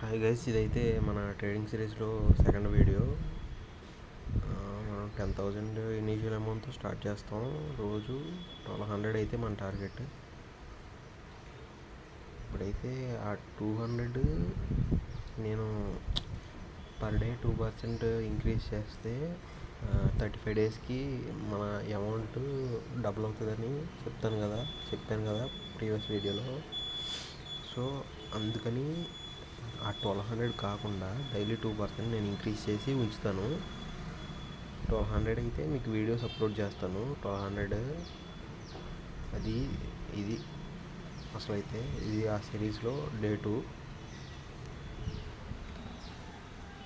Hi guys, ఇదైతే మన trading సిరీస్లో సెకండ్ వీడియో. మనం 10,000 ఇనీషియల్ అమౌంట్తో స్టార్ట్ చేస్తాం. రోజు 1200 అయితే మన టార్గెట్. ఇప్పుడైతే ఆ 200 నేను పర్ డే 2% ఇంక్రీజ్ చేస్తే 35 డేస్కి మన అమౌంట్ డబుల్ అవుతుందని చెప్పాను కదా ప్రీవియస్ వీడియోలో. సో అందుకని ఆ 1200 కాకుండా డైలీ 2% నేను ఇంక్రీజ్ చేసి ఉంచుతాను. 1200 అయితే మీకు వీడియోస్ అప్లోడ్ చేస్తాను. 1200 అది ఇది అసలు అయితే ఇది ఆ సిరీస్లో డే 2.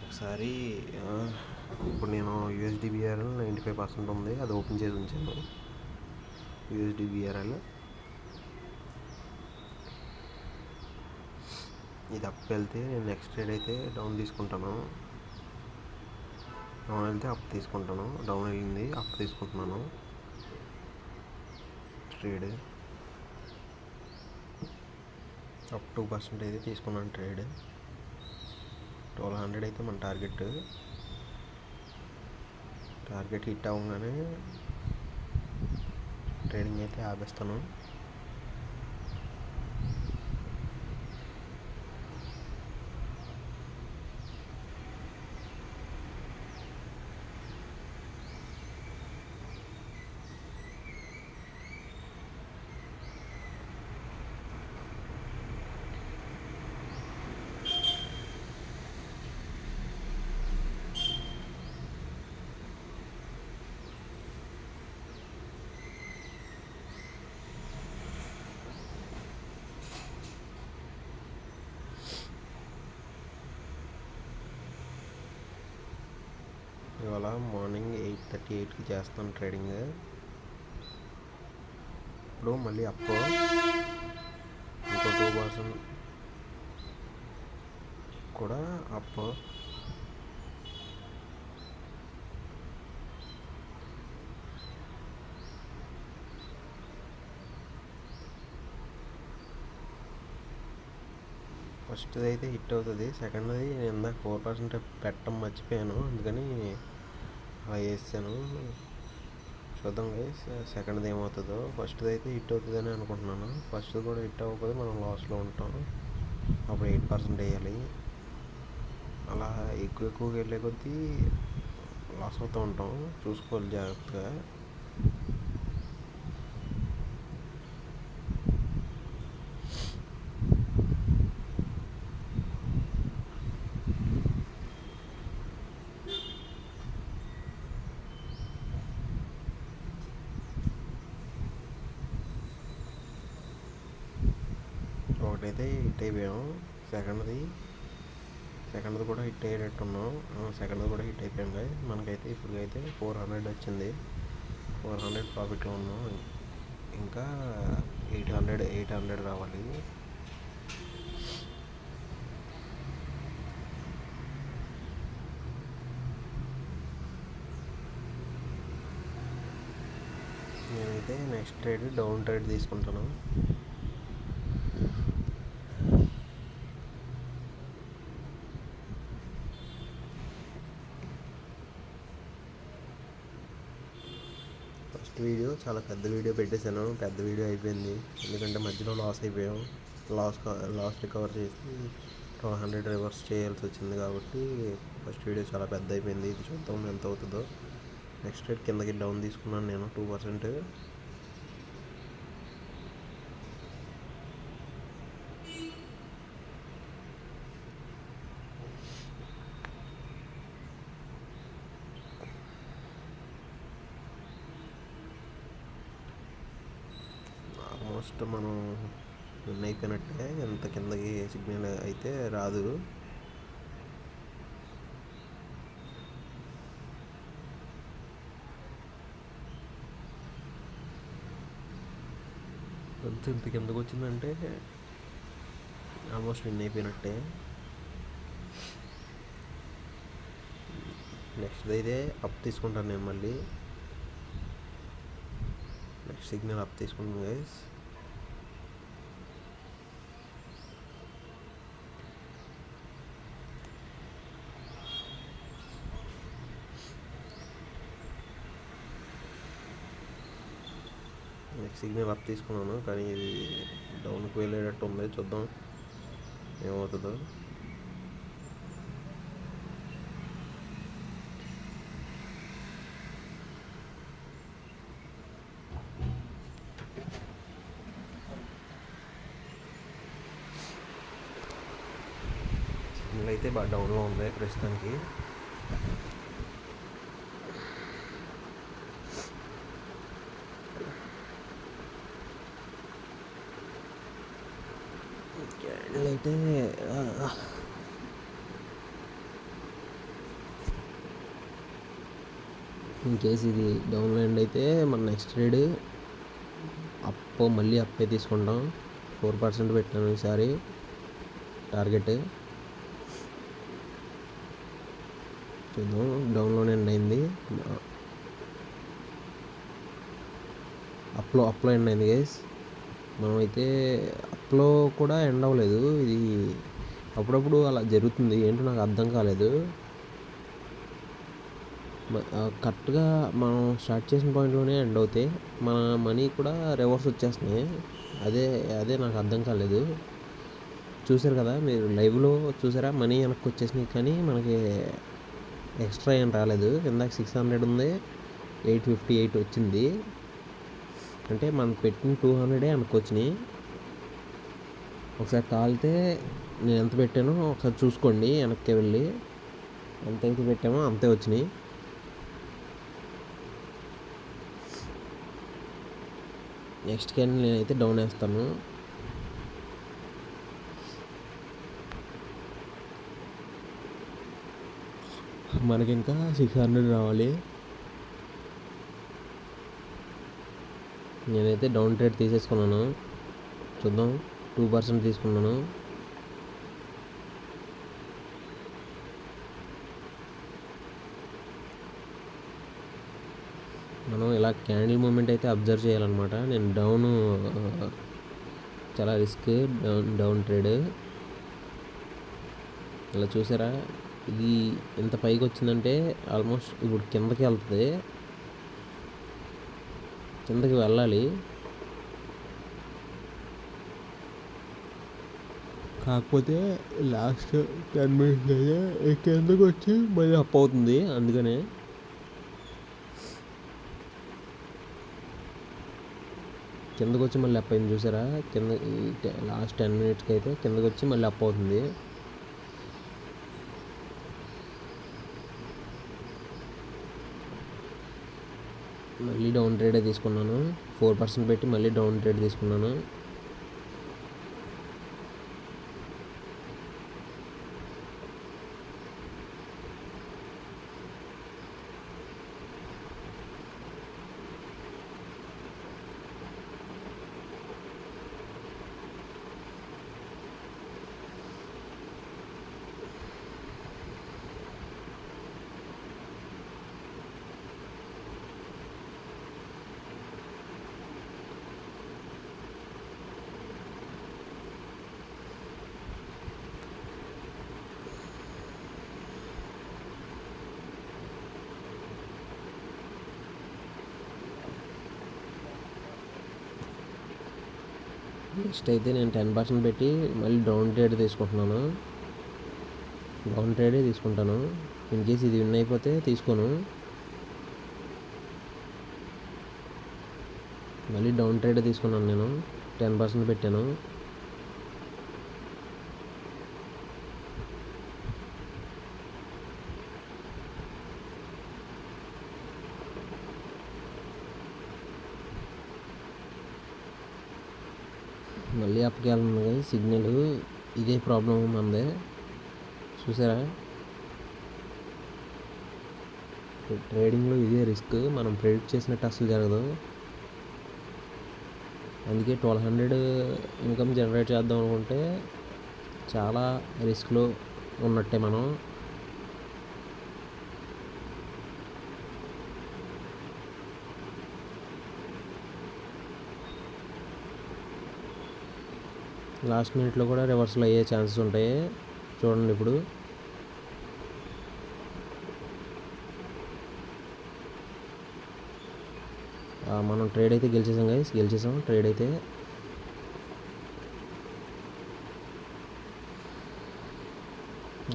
ఒకసారి ఇప్పుడు నేను USDBRL 95% ఉంది, అది ఓపెన్ చేసి ఉంచాను. USDBRL ఇది అప్ వెళ్తే నేను నెక్స్ట్ ట్రేడ్ అయితే డౌన్ తీసుకుంటాను. డౌన్ వెళ్తే అప్ తీసుకుంటాను. డౌన్ వెళ్ళింది అప్ తీసుకుంటున్నాను. ట్రేడ్ అప్ 2% అయితే తీసుకున్నాను. ట్రేడ్ 1200 అయితే మన టార్గెట్ హిట్ అవ్వగానే ట్రేడింగ్ అయితే ఆపేస్తాను. ఇవాళ మార్నింగ్ 8:38కి చేస్తాను ట్రేడింగ్. ఇప్పుడు మళ్ళీ అప్ ఇంకో 2% కూడా అప్. ఫస్ట్ది అయితే హిట్ అవుతుంది. సెకండ్ది నేను ఇందాక 4% పెట్టడం మర్చిపోయాను, అందుకని అలా వేసాను. చూద్దాం గైస్ సెకండ్ది ఏమవుతుందో. ఫస్ట్ది అయితే హిట్ అవుతుందని అనుకుంటున్నాను. ఫస్ట్ది కూడా హిట్ అవ్వకపోతే మనం లాస్లో ఉంటాం. అప్పుడు 8% వేయాలి. అలా ఎక్కువగా వెళ్ళే కొద్దీ లాస్ అవుతూ ఉంటాం. చూసుకోవాలి జాగ్రత్తగా. ఒకటైతే హిట్ అయిపోయాం. సెకండ్ది కూడా హిట్ అయ్యేటట్టున్నాం. సెకండ్ది కూడా హిట్ అయిపోయాం. మనకైతే ఇప్పుడుకైతే 400 వచ్చింది. 400 ప్రాఫిట్లో ఉన్నాం. ఇంకా 800 రావాలి. నేనైతే నెక్స్ట్ ట్రేడ్ డౌన్ ట్రేడ్ తీసుకుంటాను. ఫస్ట్ వీడియో చాలా పెద్ద వీడియో పెట్టేశాను. పెద్ద వీడియో అయిపోయింది, ఎందుకంటే మధ్యలో లాస్ అయిపోయాం. లాస్ రికవర్ చేసి 1200 రివర్స్ చేయాల్సి వచ్చింది. కాబట్టి ఫస్ట్ వీడియో చాలా పెద్ద అయిపోయింది. ఇది చూద్దాం ఎంత అవుతుందో. నెక్స్ట్ రేట్ కిందకి డౌన్ తీసుకున్నాను నేను 2%. ఆల్మోస్ట్ మనం విన్ అయిపోయినట్టే. ఎంత కిందకి సిగ్నల్ అయితే రాదు. ఇంత కిందకు వచ్చిందంటే ఆల్మోస్ట్ విన్ అయిపోయినట్టే. నెక్స్ట్ అయితే అప్ తీసుకుంటాను నేను. మళ్ళీ నెక్స్ట్ సిగ్నల్ అప్ తీసుకుంటాను గైస్. సిగ్నల్ అప్ తీసుకున్నాను, కానీ ఇది డౌన్కి వెళ్ళేటట్టు ఉంది. చూద్దాం ఏమవుతుందో. సిగ్నల్ అయితే బాగా డౌన్లో ఉంది ప్రస్తుతానికి. అయితే ఇన్ కేస్ ఇది డౌన్ ల్యాండ్ అయితే మన నెక్స్ట్ ట్రేడ్ మళ్ళీ అప్పే తీసుకుంటాం. 4% పెట్టాను ఈసారి టార్గెట్. చూద్దాం, డౌన్లోనే ఎండ్ అయింది, అప్లో ఎండ్ అయింది గైస్. మనం అయితే అప్లో కూడా ఎండ్ అవ్వలేదు. ఇది అప్పుడప్పుడు అలా జరుగుతుంది, ఏంటో నాకు అర్థం కాలేదు. కరెక్ట్గా మనం స్టార్ట్ చేసిన పాయింట్లోనే ఎండ్ అవుతాయి, మన మనీ కూడా రివర్స్ వచ్చేస్తున్నాయి. అదే నాకు అర్థం కాలేదు. చూసారు కదా మీరు, లైవ్లో చూసారా, మనీ వెనక్కి వచ్చేసినాయి, కానీ మనకి ఎక్స్ట్రా ఏం రాలేదు. ఇందాక 600 ఉంది, 858 వచ్చింది. అంటే మనం పెట్టిన 200 వెనక్కి వచ్చినాయి. ఒకసారి కాలితే నేను ఎంత పెట్టానో ఒకసారి చూసుకోండి, వెనక్కి వెళ్ళి ఎంతైతే పెట్టామో అంతే వచ్చినాయి. నెక్స్ట్ క్యాన్ నేనైతే డౌన్ వేస్తాను. మనకి ఇంకా 600 రావాలి. నేనైతే డౌన్ ట్రేడ్ తీసేసుకున్నాను. చూద్దాం, 2% తీసుకున్నాను. మనం ఇలా క్యాండిల్ మూమెంట్ అయితే అబ్జర్వ్ చేయాలన్నమాట. నేను చాలా రిస్క్, డౌన్ ట్రేడ్. ఇలా చూసారా, ఇది ఎంత పైకి వచ్చిందంటే ఆల్మోస్ట్ ఇప్పుడు కిందకి వెళ్తుంది, కిందకి వెళ్ళాలి. కాకపోతే లాస్ట్ 10 minutes అయితే కిందకి వచ్చి మళ్ళీ అప్ అవుతుంది. అందుకనే కిందకు వచ్చి మళ్ళీ అప్ అయింది. చూసారా, కింద లాస్ట్ 10 minutesకి అయితే కిందకు వచ్చి మళ్ళీ అప్ అవుతుంది. మళ్ళీ డౌన్ ట్రేడే తీసుకున్నాను. 4% పెట్టి మళ్ళీ డౌన్ ట్రేడ్ తీసుకున్నాను. నెక్స్ట్ అయితే నేను 10% పెట్టి మళ్ళీ డౌన్ ట్రేడ్ తీసుకుంటున్నాను. డౌన్ ట్రేడే తీసుకుంటాను. ఇన్ కేస్ ఇది విన్ అయిపోతే తీసుకోను. మళ్ళీ డౌన్ ట్రేడే తీసుకున్నాను. నేను 10% పెట్టాను. మళ్ళీ అప్కి వెళ్తుంది సిగ్నల్. ఇదే ప్రాబ్లం ఉంది, చూసారా. ట్రేడింగ్లో ఇదే రిస్క్, మనం ప్రెడిక్ట్ చేసినట్టు అసలు జరగదు. అందుకే 1200 ఇన్కమ్ జనరేట్ చేద్దాం అనుకుంటే చాలా రిస్క్లో ఉన్నట్టే మనం. లాస్ట్ మినిట్లో కూడా రివర్సల్ అయ్యే ఛాన్సెస్ ఉంటాయి. చూడండి, ఇప్పుడు మనం ట్రేడ్ అయితే గెలిచేసాం గైస్, గెలిచేసాం ట్రేడ్ అయితే.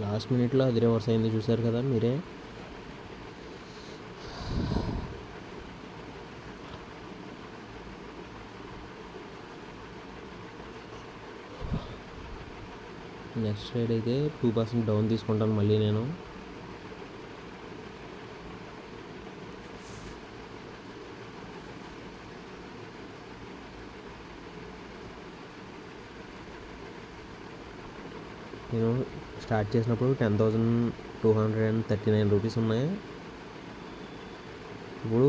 లాస్ట్ మినిట్లో అది రివర్స్ అయింది, చూసారు కదా మీరే. నెక్స్ట్ ట్రేడ్ అయితే 2% డౌన్ తీసుకుంటాను మళ్ళీ నేను. నేను స్టార్ట్ చేసినప్పుడు 10,239 రూపీస్ ఉన్నాయి. ఇప్పుడు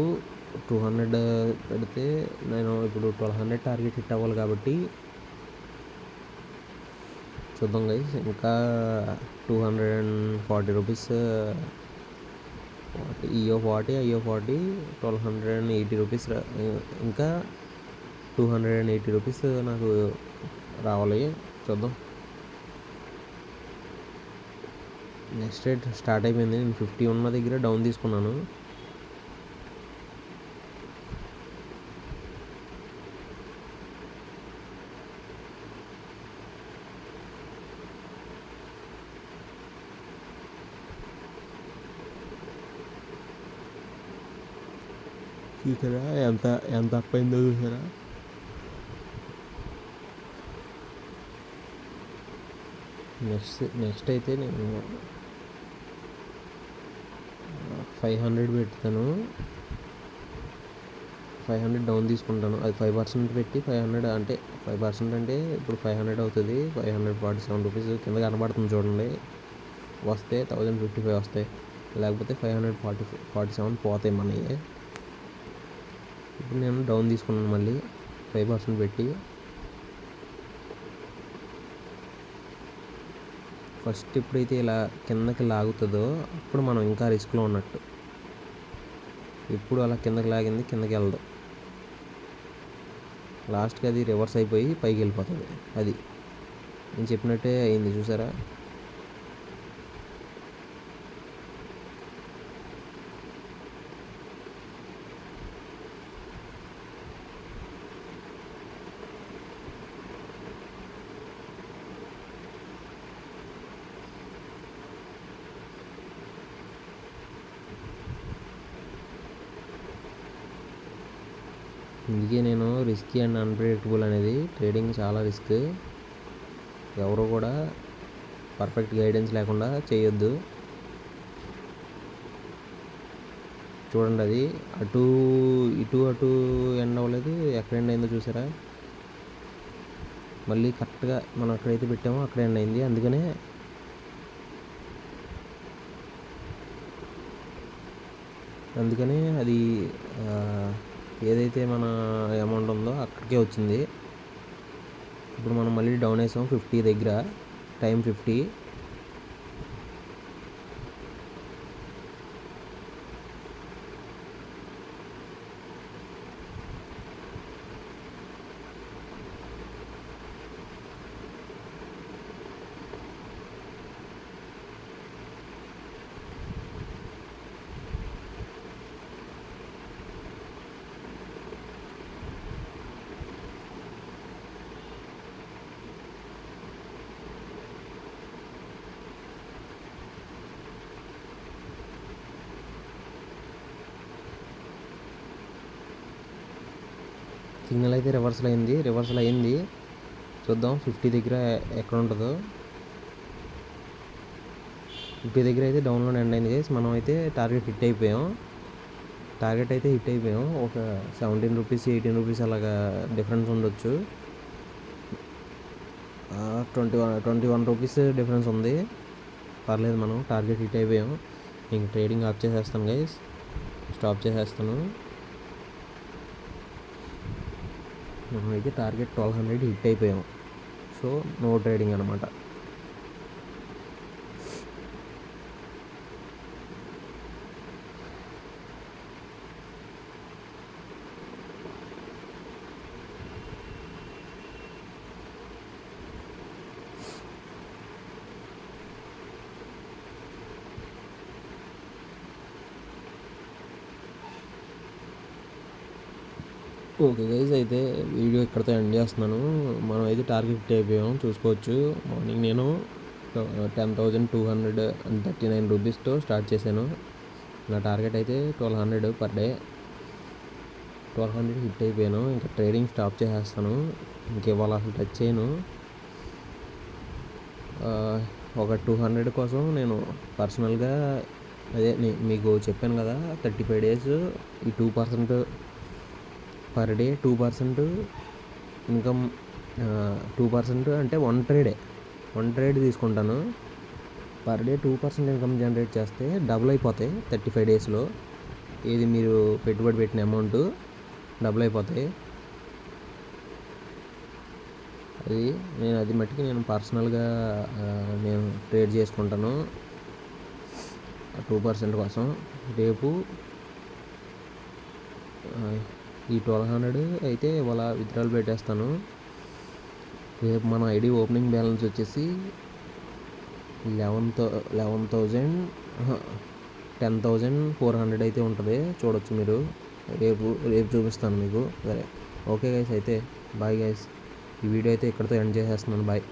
200 పెడితే నేను ఇప్పుడు 1200 టార్గెట్ హిట్ అవ్వాలి కాబట్టి చూద్దాం గైస్. ఇంకా 240 రూపీస్, ఈఓ 40 ఐఓ 40 1280 రూపీస్, ఇంకా 280 రూపీస్ నాకు రావాలి. చూద్దాం. నెక్స్ట్ రేట్ స్టార్ట్ అయిపోయింది. నేను 50 ఉన్న దగ్గర డౌన్ తీసుకున్నాను. చూసారా ఎంత ఎంత అప్ అయిందో చూసారా. నెక్స్ట్ అయితే నేను 500 పెడతాను. 500 డౌన్ తీసుకుంటాను. అది 5% పెట్టి 500 అంటే 5% అంటే ఇప్పుడు 500 అవుతుంది. 547 రూపీస్ కింద కనబడుతుంది చూడండి. వస్తే 1055 వస్తాయి, లేకపోతే 547 పోతాయి మనకి. ఇప్పుడు నేను డౌన్ తీసుకున్నాను మళ్ళీ 5% పెట్టి. ఫస్ట్ ఎప్పుడైతే ఇలా కిందకి లాగుతుందో అప్పుడు మనం ఇంకా రిస్క్లో ఉన్నట్టు. ఇప్పుడు అలా కిందకి లాగింది, కిందకి వెళ్దాం. లాస్ట్కి అది రివర్స్ అయిపోయి పైకి వెళ్ళిపోతుంది. అది నేను చెప్పినట్టే అయింది, చూసారా. అందుకే నేను రిస్కీ అండ్ అన్ప్రెడిక్టబుల్ అనేది, ట్రేడింగ్ చాలా రిస్క్. ఎవరు కూడా పర్ఫెక్ట్ గైడెన్స్ లేకుండా చేయొద్దు. చూడండి, అది అటు ఎండ్ అవ్వలేదు, ఎక్కడ ఎండ్ అయిందో చూసారా. మళ్ళీ కరెక్ట్గా మనం ఎక్కడైతే పెట్టామో అక్కడ ఎండ్ అయింది. అందుకనే అది ఏదైతే మన అమౌంట్ ఉందో అక్కడికే వచ్చింది. ఇప్పుడు మనం మళ్ళీ డౌన్ వేసాం 50 దగ్గర, టైం 50. సిగ్నల్ అయితే రివర్సల్ అయింది. చూద్దాం 50 దగ్గర ఎక్కడ ఉంటుందో. 50 దగ్గర అయితే డౌన్లోడ్ ఎండ్ అయింది గైస్. మనం అయితే టార్గెట్ హిట్ అయిపోయాం. ఒక 17 రూపీస్ 18 రూపీస్ అలాగా డిఫరెన్స్ ఉండొచ్చు. 21 రూపీస్ డిఫరెన్స్ ఉంది. పర్లేదు, మనం టార్గెట్ హిట్ అయిపోయాం. ఇంక ట్రేడింగ్ ఆఫ్ చేసేస్తాను గైస్, స్టాప్ చేసేస్తాను. మనం అయితే టార్గెట్ 1200 హిట్ అయిపోయాం. సో నో ట్రేడింగ్ అనమాట. ఓకే గైస్, అయితే వీడియో ఇక్కడితో ఎండ్ చేస్తున్నాను. మనం అయితే టార్గెట్ హిట్ అయిపోయాం చూసుకోవచ్చు. మార్నింగ్ నేను 10,239 రూపీస్తో స్టార్ట్ చేశాను. నా టార్గెట్ అయితే 1200 పర్ డే. 1200 హిట్ అయిపోయాను. ఇంకా ట్రేడింగ్ స్టాప్ చేసేస్తాను. ఇంక ఇవాళ అసలు టచ్ చేయను. ఒక 200 కోసం నేను పర్సనల్గా అదే మీకు చెప్పాను కదా, 35 డేస్ ఈ 2% పర్ డే 2% ఇన్కమ్. 2% అంటే వన్ ట్రేడ్ తీసుకుంటాను. పర్ డే 2% ఇన్కమ్ జనరేట్ చేస్తే డబుల్ అయిపోతాయి 35 డేస్లో. ఏది మీరు పెట్టుబడి పెట్టిన అమౌంట్ డబుల్ అయిపోతాయి. అది మట్టుకి నేను పర్సనల్గా నేను ట్రేడ్ చేసుకుంటాను 2% కోసం. రేపు ఈ 1200 అయితే ఇవాళ విత్డ్రాల్ పెట్టేస్తాను. రేపు మన ఐడి ఓపెనింగ్ బ్యాలెన్స్ వచ్చేసి 10,400 అయితే ఉంటుంది. చూడొచ్చు మీరు. రేపు చూపిస్తాను మీకు. సరే, ఓకే గైస్, అయితే బాయ్ గైస్. ఈ వీడియో అయితే ఇక్కడితో ఎండ్ చేసేస్తున్నాను. బాయ్.